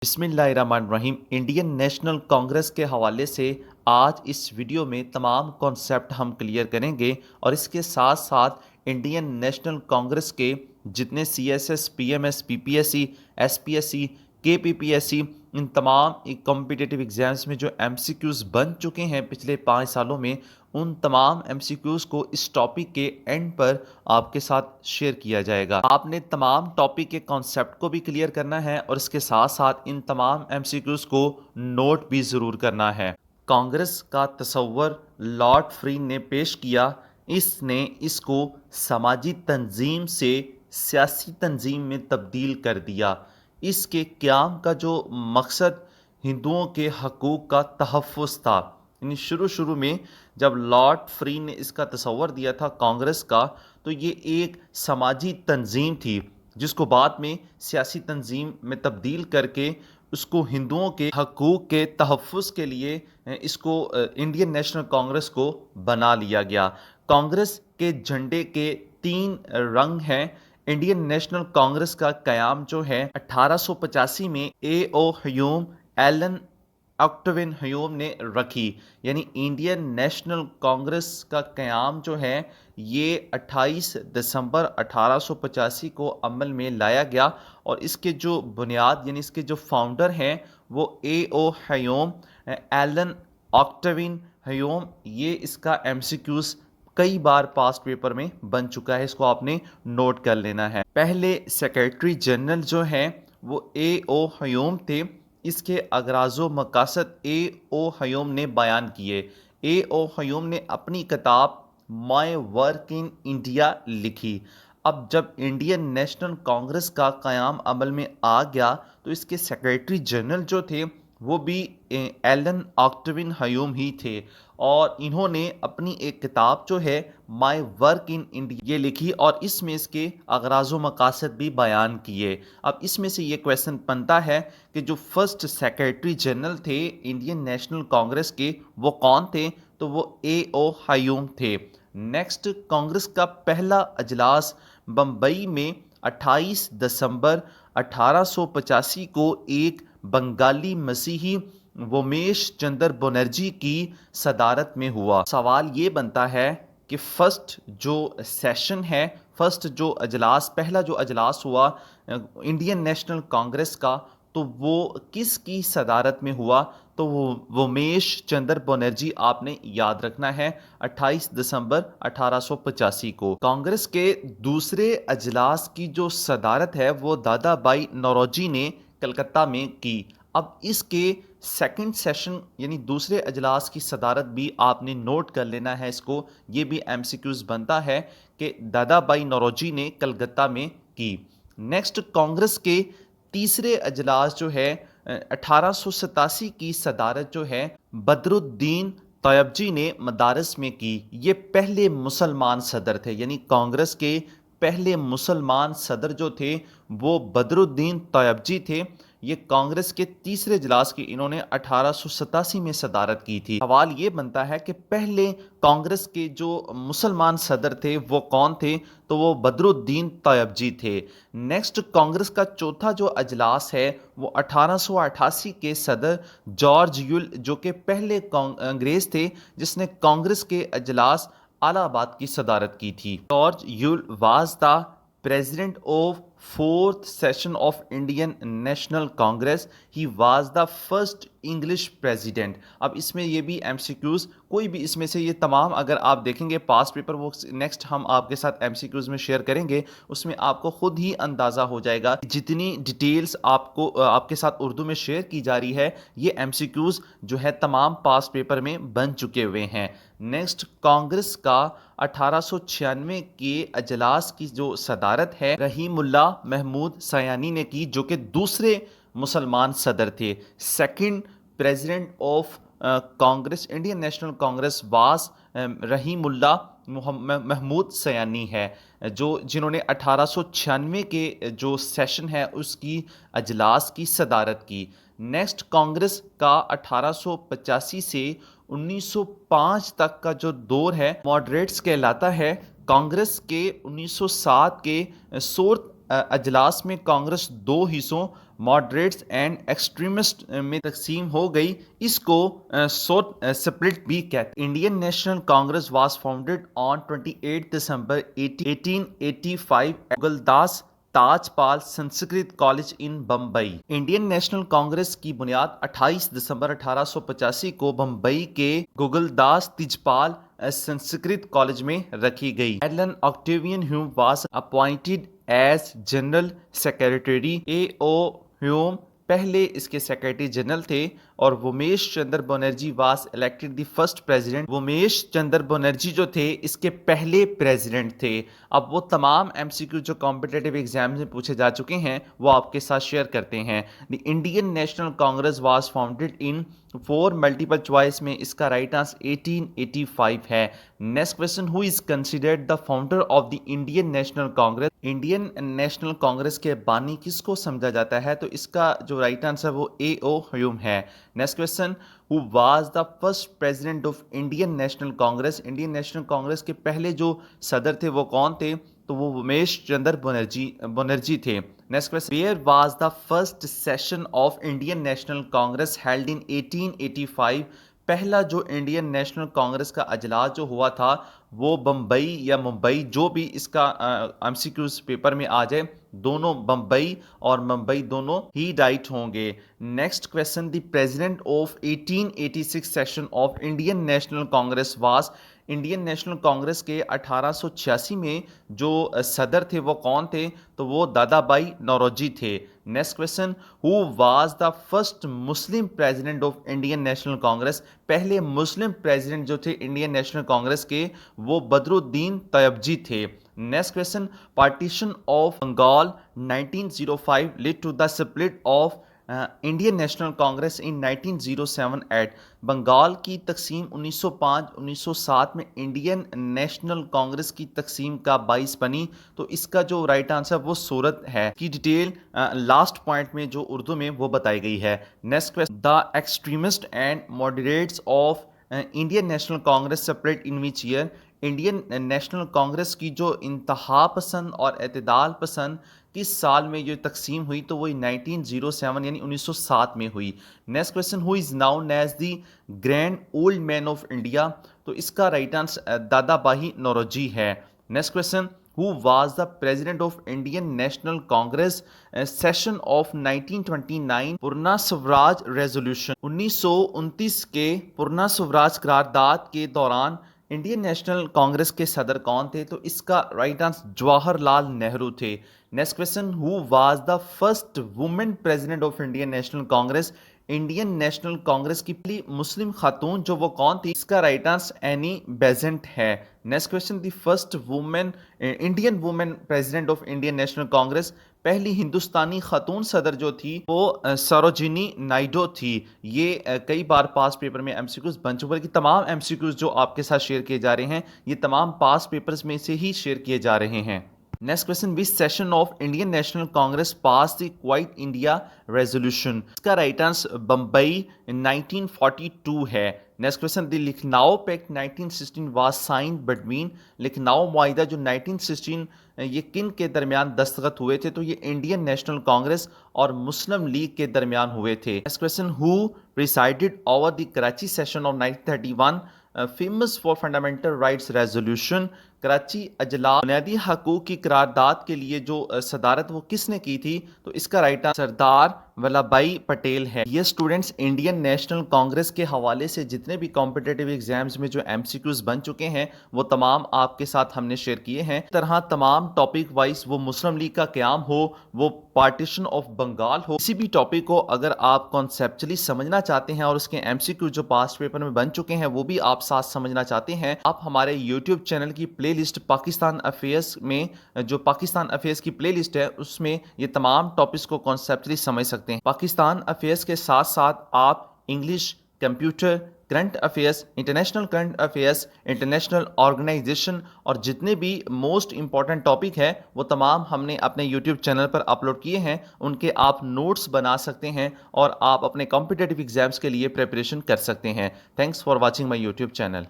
بسم اللہ الرحمن الرحیم۔ انڈین نیشنل کانگریس کے حوالے سے آج اس ویڈیو میں تمام کانسیپٹ ہم کلیئر کریں گے اور اس کے ساتھ ساتھ انڈین نیشنل کانگریس کے جتنے C S S, P M S, P P S C, S P S C, K P P S سی، ان تمام کمپیٹیٹیو ایگزامس میں جو ایم سی کیوز بن چکے ہیں پچھلے 5 سالوں میں، ان تمام ایم سی کیوز کو اس ٹاپک کے اینڈ پر آپ کے ساتھ شیئر کیا جائے گا۔ آپ نے تمام ٹاپک کے کانسیپٹ کو بھی کلیئر کرنا ہے اور اس کے ساتھ ساتھ ان تمام ایم سی کیوز کو نوٹ بھی ضرور کرنا ہے۔ کانگریس کا تصور لارڈ فرین نے پیش کیا۔ اس نے اس کو سماجی تنظیم سے سیاسی تنظیم میں تبدیل کر دیا۔ اس کے قیام کا جو مقصد ہندوؤں کے حقوق کا تحفظ تھا، یعنی شروع میں جب لارڈ فرین نے اس کا تصور دیا تھا کانگریس کا، تو یہ ایک سماجی تنظیم تھی جس کو بعد میں سیاسی تنظیم میں تبدیل کر کے اس کو ہندوؤں کے حقوق کے تحفظ کے لیے اس کو انڈین نیشنل کانگریس کو بنا لیا گیا۔ کانگریس کے جھنڈے کے 3 رنگ ہیں۔ انڈین نیشنل کانگریس کا قیام جو ہے 1885 میں اے او ہیوم، ایلن آکٹاون ہیوم نے رکھی، یعنی انڈین نیشنل کانگریس کا قیام جو ہے یہ 28 دسمبر 1885 کو عمل میں لایا گیا، اور اس کے جو بنیاد یعنی اس کے جو فاؤنڈر ہیں وہ اے او ہیوم، ایلن آکٹاون ہیوم۔ یہ اس کا ایم سی کیوز کئی بار پاسٹ پیپر میں بن چکا ہے، اس کو آپ نے نوٹ کر لینا ہے۔ پہلے سیکریٹری جنرل جو ہیں وہ اے او ہیوم تھے۔ اس کے اغراض و مقاصد اے او ہیوم نے بیان کیے۔ اے او ہیوم نے اپنی کتاب مائی ورک ان انڈیا لکھی۔ اب جب انڈین نیشنل کانگریس کا قیام عمل میں آ گیا تو اس کے سیکریٹری جنرل جو تھے وہ بھی ایلن آکٹاون ہیوم ہی تھے، اور انہوں نے اپنی ایک کتاب جو ہے مائی ورک ان انڈیا یہ لکھی، اور اس میں اس کے اغراض و مقاصد بھی بیان کیے۔ اب اس میں سے یہ کویسچن بنتا ہے کہ جو فرسٹ سیکریٹری جنرل تھے انڈین نیشنل کانگریس کے وہ کون تھے؟ تو وہ اے او ہیوم تھے۔ نیکسٹ، کانگریس کا پہلا اجلاس بمبئی میں 28 دسمبر 1885 کو ایک بنگالی مسیحی وومیش چندر بنرجی کی صدارت میں ہوا۔ سوال یہ بنتا ہے کہ فرسٹ جو سیشن ہے، فرسٹ جو اجلاس، پہلا جو اجلاس ہوا انڈین نیشنل کانگریس کا، تو وہ کس کی صدارت میں ہوا؟ تو وہ وومیش چندر بنرجی آپ نے یاد رکھنا ہے، 28 دسمبر 1885 کو۔ کانگریس کے دوسرے اجلاس کی جو صدارت ہے وہ دادا بھائی نوروجی نے کلکتہ میں کی۔ اب اس کے سیکنڈ سیشن یعنی دوسرے اجلاس کی صدارت بھی آپ نے نوٹ کر لینا ہے اس کو، یہ بھی ایم سی کیوز بنتا ہے کہ دادا بھائی نوروجی نے کلکتہ میں کی۔ نیکسٹ، کانگریس کے تیسرے اجلاس جو ہے 1887 کی صدارت جو ہے بدر الدین طیبجی نے مدارس میں کی۔ یہ پہلے مسلمان صدر تھے، یعنی کانگریس کے پہلے مسلمان صدر جو تھے وہ بدر الدین طیبجی تھے۔ یہ کانگریس کے تیسرے اجلاس کی انہوں نے 1887 میں صدارت کی تھی۔ سوال یہ بنتا ہے کہ پہلے کانگریس کے جو مسلمان صدر تھے وہ کون تھے؟ تو وہ بدر الدین طیبجی تھے۔ نیکسٹ، کانگریس کا چوتھا جو اجلاس ہے وہ 1888 کے صدر جارج یول، جو کہ پہلے انگریز تھے جس نے کانگریس کے اجلاس الہ آباد کی صدارت کی تھی۔ George you'll was the President of 4th session of Indian National Congress. He was the first English president. اب اس میں یہ بھی ایم سی کیوز کوئی بھی اس میں سے یہ تمام اگر آپ دیکھیں گے پاسٹ پیپر، وہ نیکسٹ ہم آپ کے ساتھ ایم سی کیوز میں شیئر کریں گے، اس میں آپ کو خود ہی اندازہ ہو جائے گا جتنی ڈیٹیلز آپ کے ساتھ اردو میں شیئر کی جا رہی ہے، یہ ایم سی کیوز جو ہے تمام پاسٹ پیپر میں بن چکے ہوئے ہیں۔ نیکسٹ، کانگریس کا 1896 کے اجلاس کی جو صدارت ہے رحیم اللہ محمود سیانی نے کی، جو کہ دوسرے مسلمان صدر تھے۔ Second president of Congress Indian national Congress was Rahimtulla Mahmood Sayani ہے، جنہوں نے 1896 کے جو سیشن ہے اس کی اجلاس کی صدارت کی۔ نیکسٹ، کانگریس کا 1885 سے 1905 تک کا جو دور ہے ماڈریٹس کہلاتا ہے۔ کانگریس کے 1907 کے اجلاس میں کانگریس دو حصوں ماڈریٹس اینڈ ایکسٹریمسٹ میں تقسیم ہو گئی، اس کو سپلٹ بھی کہتے ہیں۔ Indian national Congress was founded on 28 December 1885 Google Das Taj Pal Sanskrit college in Bombay. Indian national Congress کی بنیاد 28 دسمبر 1885 کو بمبئی کے گوگل داس تیجپال سنسکرت کالج میں رکھی گئی۔ Alan آکٹیوین ہیوم was appointed as general secretary. اے او ہیوم پہلے اس کے سیکریٹری جنرل تھے، اور ومیش Chandra Banerjee was elected the first president. ومیش Chandra Banerjee جو تھے اس کے پہلے پریزیڈنٹ تھے۔ اب وہ تمام ایم سی کیو جو کمپٹیٹیو ایگزام میں پوچھے جا چکے ہیں وہ آپ کے ساتھ شیئر کرتے ہیں۔ The Indian national Congress was founded in 4 multiple choice میں اس کا رائٹ آنسر 1885 ہے۔ Next question, who is considered the founder of the Indian national Congress? Indian national Congress کے بانی کس کو سمجھا جاتا ہے؟ تو اس کا جو رائٹ آنسر وہ اے او ہیوم ہے۔ Next question, who was the first president of Indian national Congress? Indian national Congress کے پہلے جو صدر تھے وہ کون تھے؟ تو وہ ومیش چندر بنرجی تھے۔ Next question, where was the first session of Indian national Congress held in 1885؟ پہلا جو انڈین نیشنل کانگریس کا اجلاس جو ہوا تھا وہ بمبئی یا ممبئی، جو بھی اس کا ایم سی کیوز پیپر میں آ جائے، دونوں بمبئی اور ممبئی دونوں ہی رائٹ ہوں گے۔ Next question, the president of 1886 session of Indian national Congress was? Indian national Congress کے 1886 میں جو صدر تھے وہ کون تھے؟ تو وہ دادا بھائی نوروجی تھے۔ Next question, who was the first Muslim president of Indian national Congress? پہلے مسلم پریزیڈنٹ جو تھے انڈین نیشنل کانگریس کے وہ بدر الدین طیبجی تھے۔ Next question, partition of Bengal 1905 lead to the split of Indian national Congress in 1907 at? Bengal کی تقسیم 1905-1907 میں انڈین نیشنل کانگریس کی تقسیم کا باعث بنی، تو اس کا جو رائٹ آنسر وہ صورت ہے کی ڈیٹیل لاسٹ پوائنٹ میں جو اردو میں وہ بتائی گئی ہے۔ Next question, the extremist and moderates of Indian national Congress separate in which year? Indian national Congress کی جو انتہا پسند اور اعتدال پسند کس سال میں یہ تقسیم ہوئی؟ تو وہ 1907 یعنی 1907 میں ہوئی۔ Next question, who is known as the grand old man of India? تو اس کا right answer Dadabhai Naoroji ہے۔ Next question, who was the president of Indian national Congress session of 1929 Purna Swaraj resolution? 1929 کے پورنا سوراج قرارداد کے دوران انڈین نیشنل کانگریس کے صدر کون تھے؟ تو اس کا رائٹ آنسر جواہر لال نہرو تھے۔ Next question, who was the first woman president of Indian national Congress? Indian national Congress کی پہلی مسلم خاتون جو وہ کون تھی؟ اس کا رائٹ آنسر اینی بیزنٹ ہے۔ Next question, the first woman Indian woman president of Indian national Congress? پہلی ہندوستانی خاتون صدر جو تھی وہ سروجنی نائیڈو تھی۔ یہ کئی بار پاس پیپر میں ایم سی کیوز بن چکے ہیں۔ تمام ایم سی کیوز جو آپ کے ساتھ شیئر کیے جا رہے ہیں یہ تمام پاس پیپرز میں سے ہی شیئر کیے جا رہے ہیں۔ Next question, which session of Indian national Congress pass the quit India resolution? اس کا رائٹ آنسر بمبئی 1942 ہے۔ Next question, the Lucknow pact 1916 was signed between? Lucknow معاہدہ جو 1916 یہ کن کے درمیان دستخط ہوئے تھے؟ تو یہ انڈین نیشنل کانگریس اور مسلم لیگ کے درمیان ہوئے تھے۔ Next question, who presided over the Karachi session of 1931 famous for fundamental rights resolution? Karachi اجلاس بنیادی حقوق کی قرارداد کے لیے جو صدارت وہ کس نے کی تھی؟ تو اس کا رائٹ آنسر سردار ولبھ بھائی پٹیل ہے۔ یہ اسٹوڈنٹس انڈین نیشنل کانگریس کے حوالے سے جتنے بھی کمپٹیٹیو ایگزامز میں جو ایم سی کیوز بن چکے ہیں وہ تمام آپ کے ساتھ ہم نے شیئر کیے ہیں۔ اس طرح تمام ٹاپک وائز، وہ مسلم لیگ کا قیام ہو، وہ پارٹیشن آف بنگال ہو، کسی بھی ٹاپک کو اگر آپ کانسیپچلی سمجھنا چاہتے ہیں اور اس کے ایم سی کیو جو پاسٹ پیپر میں بن چکے ہیں وہ بھی آپ ساتھ سمجھنا چاہتے ہیں، آپ ہمارے یوٹیوب چینل کی پلے لسٹ پاکستان افیئرس میں، جو پاکستان افیئرس کی پلے لسٹ ہے اس میں یہ تمام ٹاپکس کو کانسیپچلی سمجھ سکتے ہیں۔ پاکستان افیئرس کے ساتھ ساتھ آپ English, computer, current affairs, international current affairs, international organisation اور جتنے بھی موسٹ امپورٹنٹ ٹاپک ہے وہ تمام ہم نے اپنے یوٹیوب چینل پر اپلوڈ کیے ہیں۔ ان کے آپ نوٹس بنا سکتے ہیں اور آپ اپنے کمپٹیٹیو ایگزامس کے لیے پریپریشن کر سکتے ہیں۔ Thanks for watching my YouTube channel.